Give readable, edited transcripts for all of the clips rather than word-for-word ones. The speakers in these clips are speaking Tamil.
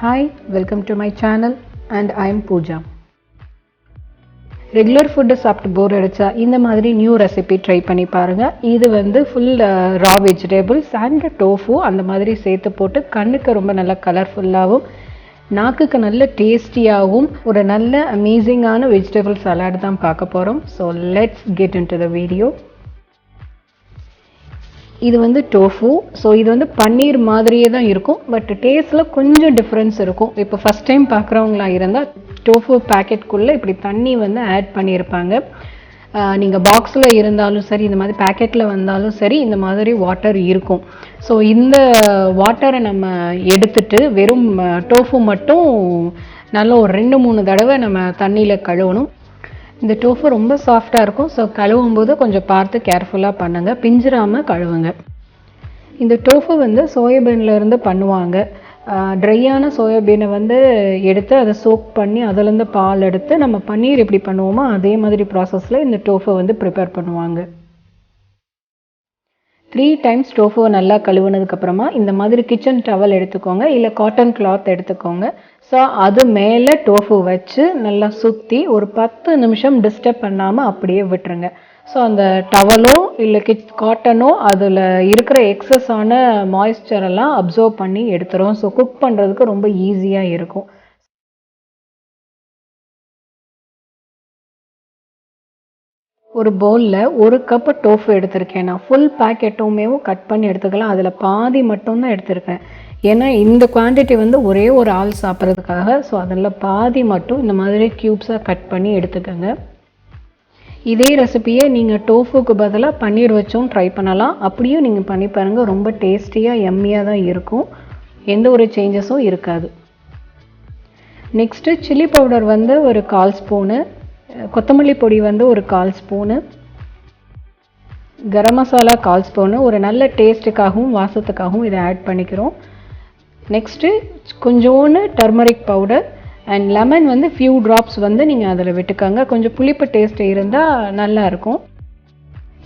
Hi, welcome to my channel and I am Pooja. Regular food சாப்பிட்டு போர் அடிச்சா இந்த மாதிரி நியூ ரெசிபி ட்ரை பண்ணி பாருங்க. இது வந்து full raw vegetables and tofu அந்த மாதிரி சேர்த்து போட்டு கண்ணுக்கு ரொம்ப நல்ல கலர்ஃபுல்லாகவும் நாக்குக்கு நல்ல டேஸ்டியாகவும் ஒரு நல்ல அமேசிங்கான வெஜிடபிள் சலாட் தான் பார்க்க போகிறோம். So let's get in to the video. இது வந்து டோஃபு. ஸோ இது வந்து பன்னீர் மாதிரியே தான் இருக்கும், பட் டேஸ்ட்டில் கொஞ்சம் டிஃப்ரென்ஸ் இருக்கும். இப்போ ஃபஸ்ட் டைம் பார்க்குறவங்களா இருந்தால் டோஃபு பேக்கெட்குள்ளே இப்படி தண்ணி வந்து ஆட் பண்ணியிருப்பாங்க. நீங்கள் பாக்ஸில் இருந்தாலும் சரி, இந்த மாதிரி பேக்கெட்டில் வந்தாலும் சரி, இந்த மாதிரி வாட்டர் இருக்கும். ஸோ இந்த வாட்டரை நம்ம எடுத்துட்டு வெறும் டோஃபு மட்டும் நல்லா ஒரு 2-3 தடவை நம்ம தண்ணியில் கழுவணும். இந்த டோஃபு ரொம்ப சாஃப்டாக இருக்கும். ஸோ கழுவும் போது கொஞ்சம் பார்த்து கேர்ஃபுல்லாக பண்ணுங்கள், பிஞ்சிராமல் கழுவுங்க. இந்த டோஃபு வந்து சோயாபீன்லேருந்து பண்ணுவாங்க. ட்ரையான சோயாபீனை வந்து எடுத்து அதை சோக் பண்ணி அதிலேருந்து பால் எடுத்து நம்ம பன்னீர் எப்படி பண்ணுவோமோ அதே மாதிரி ப்ராசஸில் இந்த டோஃபை வந்து ப்ரிப்பேர் பண்ணுவாங்க. 3 times டோஃபுவை நல்லா கழுவுனதுக்கப்புறமா இந்த மாதிரி கிச்சன் டவல் எடுத்துக்கோங்க, இல்லை காட்டன் கிளாத் எடுத்துக்கோங்க. ஸோ அது மேலே டோஃபு வச்சு நல்லா சுற்றி ஒரு 10 நிமிஷம் டிஸ்டர்ப் பண்ணாமல் அப்படியே விட்டுருங்க. ஸோ அந்த டவலோ இல்லை காட்டனோ அதில் இருக்கிற எக்ஸஸான மாய்ஸ்சரெல்லாம் அப்சர்வ் பண்ணி எடுத்துரும். ஸோ குக் பண்ணுறதுக்கு ரொம்ப ஈஸியாக இருக்கும். ஒரு பவுலில் 1 கப்பு டோஃபு எடுத்திருக்கேன். நான் ஃபுல் பேக்கெட்டுமே கட் பண்ணி எடுத்துக்கலாம். அதில் பாதி மட்டும்தான் எடுத்திருக்கேன். ஏன்னா இந்த குவான்டிட்டி வந்து ஒரே ஒரு ஆள் சாப்பிட்றதுக்காக. ஸோ அதில் பாதி மட்டும் இந்த மாதிரி க்யூப்ஸாக கட் பண்ணி எடுத்துக்கோங்க. இதே ரெசிபியை நீங்கள் டோஃபுக்கு பதிலாக பன்னீர் வச்சும் ட்ரை பண்ணலாம். அப்படியும் நீங்கள் பண்ணி பாருங்கள், ரொம்ப டேஸ்டியாக எம்மியாக தான் இருக்கும், எந்த ஒரு சேஞ்சஸும் இருக்காது. நெக்ஸ்ட்டு சில்லி பவுடர் வந்து ஒரு 1/4 ஸ்பூனு, கொத்தமல்லி பொடி வந்து ஒரு 1/4 ஸ்பூனு, கரம் மசாலா 1/4 ஸ்பூனு, ஒரு நல்ல டேஸ்ட்டுக்காகவும் வாசத்துக்காகவும் இதை ஆட் பண்ணிக்கிறோம். நெக்ஸ்ட்டு கொஞ்சோன்னு டர்மரிக் பவுடர் அண்ட் லெமன் வந்து ஃபியூ ட்ராப்ஸ் வந்து நீங்கள் அதில் விட்டுக்கோங்க. கொஞ்சம் புளிப்பு டேஸ்ட் இருந்தால் நல்லாயிருக்கும்.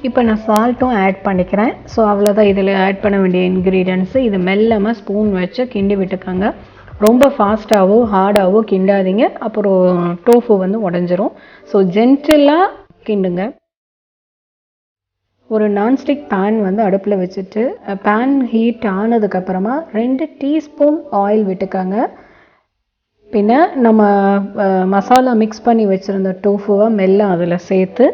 இப்போ நான் சால்ட்டும் ஆட் பண்ணிக்கிறேன். ஸோ அவ்வளோதான் இதில் ஆட் பண்ண வேண்டிய இன்க்ரீடியன்ட்ஸு. இது மெல்லமாக ஸ்பூன் வச்சு கிண்டி விட்டுக்கோங்க. ரொம்ப ஃபாஸ்ட்டாகவோ ஹார்டாகவோ கிண்டாதீங்க, அப்புறம் டோஃபு வந்து உடஞ்சிரும். ஸோ ஜென்டிலாக கிண்டுங்க. ஒரு நான்ஸ்டிக் பேன் வந்து அடுப்பில் வச்சுட்டு பேன் ஹீட் ஆனதுக்கப்புறமா 2 டீஸ்பூன் ஆயில் விட்டுக்கோங்க. பின்ன நம்ம மசாலா மிக்ஸ் பண்ணி வச்சுருந்த டோஃபுவை மெல்ல அதில் சேர்த்து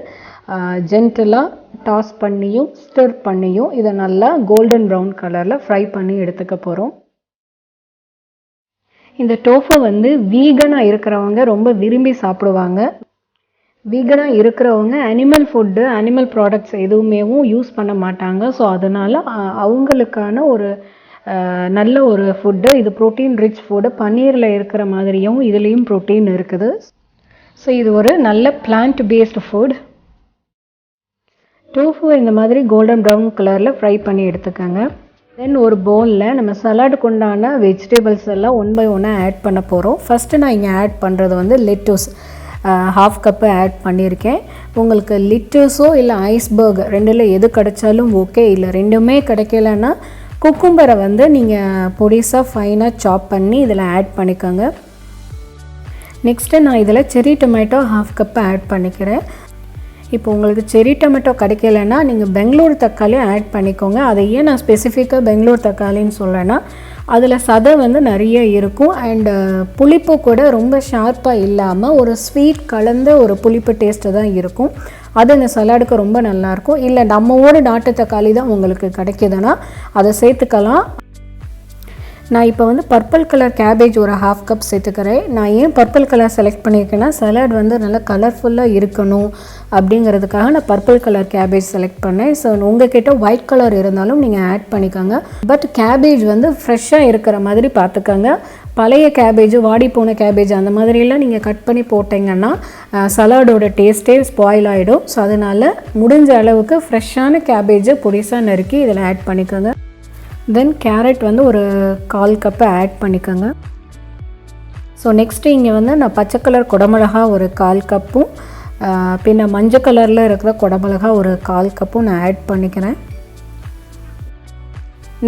ஜென்டிலாக டாஸ் பண்ணியும் ஸ்டிர் பண்ணியும் இதை நல்லா கோல்டன் ப்ரௌன் கலரில் ஃப்ரை பண்ணி எடுத்துக்க போகிறோம். இந்த டோஃபு வந்து வீகனாக இருக்கிறவங்க ரொம்ப விரும்பி சாப்பிடுவாங்க. வீகனாக இருக்கிறவங்க அனிமல் ஃபுட்டு, அனிமல் ப்ராடக்ட்ஸ் எதுவுமே யூஸ் பண்ண மாட்டாங்க. ஸோ அதனால் அவங்களுக்கான ஒரு நல்ல ஒரு ஃபுட்டு. இது ப்ரோட்டீன் ரிச் ஃபுட்டு. பன்னீரில் இருக்கிற மாதிரியும் இதுலேயும் ப்ரோட்டீன் இருக்குது. ஸோ இது ஒரு நல்ல பிளான்ட் பேஸ்டு ஃபுட். டோஃபு இந்த மாதிரி கோல்டன் ப்ரௌன் கலரில் ஃப்ரை பண்ணி எடுத்துக்கோங்க. தென் ஒரு பவுலில் நம்ம சலாடுக்கு உண்டான வெஜிடபிள்ஸ் எல்லாம் 1 by 1 ஆட் பண்ண போகிறோம். ஃபஸ்ட்டு நான் இங்கே ஆட் பண்ணுறது வந்து லெட்டூஸ் 1/2 கப்பு ஆட் பண்ணியிருக்கேன். உங்களுக்கு லிட்டஸோ இல்லை ஐஸ்பர்க் ரெண்டில் எது கிடைச்சாலும் ஓகே. இல்லை ரெண்டுமே கிடைக்கலன்னா குக்கும்பரை வந்து நீங்கள் பொடிசாக ஃபைனாக சாப் பண்ணி இதில் ஆட் பண்ணிக்கோங்க. நெக்ஸ்ட்டு நான் இதில் செரி டொமேட்டோ 1/2 கப்பு ஆட் பண்ணிக்கிறேன். இப்போ உங்களுக்கு செரி டொமேட்டோ கிடைக்கலன்னா நீங்கள் பெங்களூர் தக்காளி ஆட் பண்ணிக்கோங்க. அதை ஏன் நான் ஸ்பெசிஃபிக்காக பெங்களூர் தக்காளின்னு சொல்கிறேன்னா அதில் சதை வந்து நிறைய இருக்கும் அண்டு புளிப்பு கூட ரொம்ப ஷார்ப்பாக இல்லாமல் ஒரு ஸ்வீட் கலந்த ஒரு புளிப்பு டேஸ்ட்டு தான் இருக்கும். அது இந்த சலாடுக்கு ரொம்ப நல்லாயிருக்கும். இல்லை நம்ம ஊர் நாட்டு தக்காளி தான் உங்களுக்கு கிடைக்கிதுன்னா அதை சேர்த்துக்கலாம். நான் இப்போ வந்து பர்பிள் கலர் கேபேஜ் ஒரு 1/2 கப் சேர்த்துக்கிறேன். நான் ஏன் பர்பிள் கலர் செலக்ட் பண்ணியிருக்கேன்னா சலாட் வந்து நல்லா கலர்ஃபுல்லாக இருக்கணும் அப்படிங்கிறதுக்காக நான் பர்பிள் கலர் கேபேஜ் செலக்ட் பண்ணேன். ஸோ உங்கள்கிட்ட ஒயிட் கலர் இருந்தாலும் நீங்கள் ஆட் பண்ணிக்கோங்க. பட் கேபேஜ் வந்து ஃப்ரெஷ்ஷாக இருக்கிற மாதிரி பார்த்துக்கோங்க. பழைய கேபேஜ், வாடி போன கேபேஜ் அந்த மாதிரிலாம் நீங்கள் கட் பண்ணி போட்டிங்கன்னா சலாடோட டேஸ்ட்டே ஸ்பாயில் ஆகிடும். ஸோ அதனால் முடிஞ்ச அளவுக்கு ஃப்ரெஷ்ஷான கேபேஜை பொடிசாக நறுக்கி இதில் ஆட் பண்ணிக்கோங்க. தென் கேரட் வந்து ஒரு 1/4 கப்பு ஆட் பண்ணிக்கோங்க. ஸோ நெக்ஸ்ட்டு இங்கே வந்து நான் பச்சை கலர் குடமிளகா ஒரு 1/4 கப்பும் பின்ன மஞ்சள் கலரில் இருக்கிற குடமிளகா ஒரு 1/4 கப்பும் நான் ஆட் பண்ணிக்கிறேன்.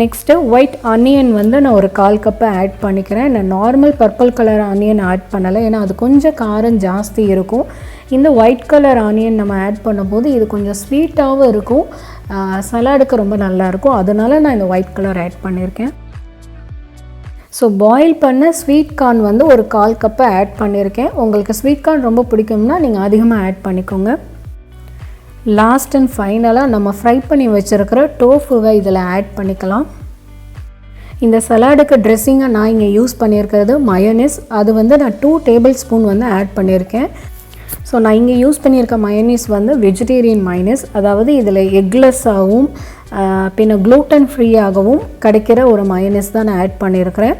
நெக்ஸ்ட்டு ஒயிட் ஆனியன் வந்து நான் ஒரு 1/4 கப்பு ஆட் பண்ணிக்கிறேன். நான் normal purple colour onion add பண்ணலை, ஏன்னா அது கொஞ்சம் காரம் ஜாஸ்தி இருக்கும். இந்த ஒயிட் கலர் ஆனியன் நம்ம ஆட் பண்ணும்போது இது கொஞ்சம் ஸ்வீட்டாகவும் இருக்கும், சலாடுக்கு ரொம்ப நல்லாயிருக்கும். அதனால நான் இந்த ஒயிட் கலர் ஆட் பண்ணியிருக்கேன். ஸோ பாயில் பண்ண ஸ்வீட் கார்ன் வந்து ஒரு 1/4 கப்பு ஆட் பண்ணியிருக்கேன். உங்களுக்கு ஸ்வீட் கார்ன் ரொம்ப பிடிக்கும்னா நீங்கள் அதிகமாக ஆட் பண்ணிக்கோங்க. லாஸ்ட் அண்ட் ஃபைனலாக நம்ம ஃப்ரை பண்ணி வச்சுருக்கிற டோஃபுவை இதில் ஆட் பண்ணிக்கலாம். இந்த சலாடுக்கு ட்ரெஸ்ஸிங்கை நான் இங்கே யூஸ் பண்ணியிருக்கிறது மயோனீஸ். அது வந்து நான் 2 டேபிள் ஸ்பூன் வந்து ஆட் பண்ணியிருக்கேன். ஸோ நான் இங்கே யூஸ் பண்ணியிருக்க மயோனீஸ் வந்து வெஜிடேரியன் மயோனீஸ், அதாவது இதில் எக்லெஸ்ஸாகவும் பின்ன க்ளூட்டன் ஃப்ரீயாகவும் கிடைக்கிற ஒரு மயோனீஸ் தான் நான் ஆட் பண்ணியிருக்கிறேன்.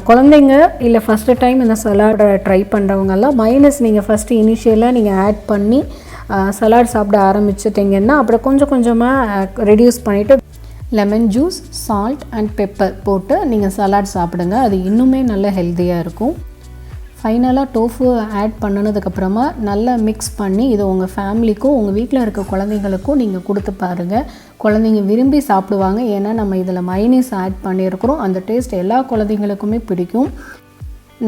குழந்தைங்க இல்லை ஃபஸ்ட்டு டைம் இந்த சலாடை ட்ரை பண்ணுறவங்கெல்லாம் மயோனீஸ் நீங்கள் ஃபஸ்ட்டு இனிஷியலாக நீங்கள் ஆட் பண்ணி சலாட் சாப்பிட ஆரம்பிச்சிட்டிங்கன்னா அப்புறம் கொஞ்சம் கொஞ்சமாக ரெடியூஸ் பண்ணிவிட்டு lemon juice, salt and pepper போட்டு நீங்கள் சலாட் சாப்பிடுங்க. அது இன்னுமே நல்ல ஹெல்த்தியாக இருக்கும். ஃபைனலாக டோஃபு ஆட் பண்ணினதுக்கப்புறமா நல்லா மிக்ஸ் பண்ணி இதை உங்கள் ஃபேமிலிக்கும் உங்கள் வீட்டில் இருக்க குழந்தைங்களுக்கும் நீங்கள் கொடுத்து பாருங்கள். குழந்தைங்க விரும்பி சாப்பிடுவாங்க. ஏன்னா நம்ம இதில் மயோனீஸ் ஆட் பண்ணியிருக்கிறோம். அந்த டேஸ்ட் எல்லா குழந்தைங்களுக்குமே பிடிக்கும்.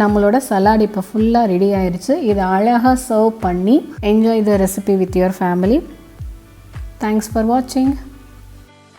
நம்மளோட சலாட் இப்போ ஃபுல்லாக ரெடி ஆயிடுச்சு. இதை அழகாக சர்வ் பண்ணி enjoy the recipe with your family. Thanks for வாட்சிங்.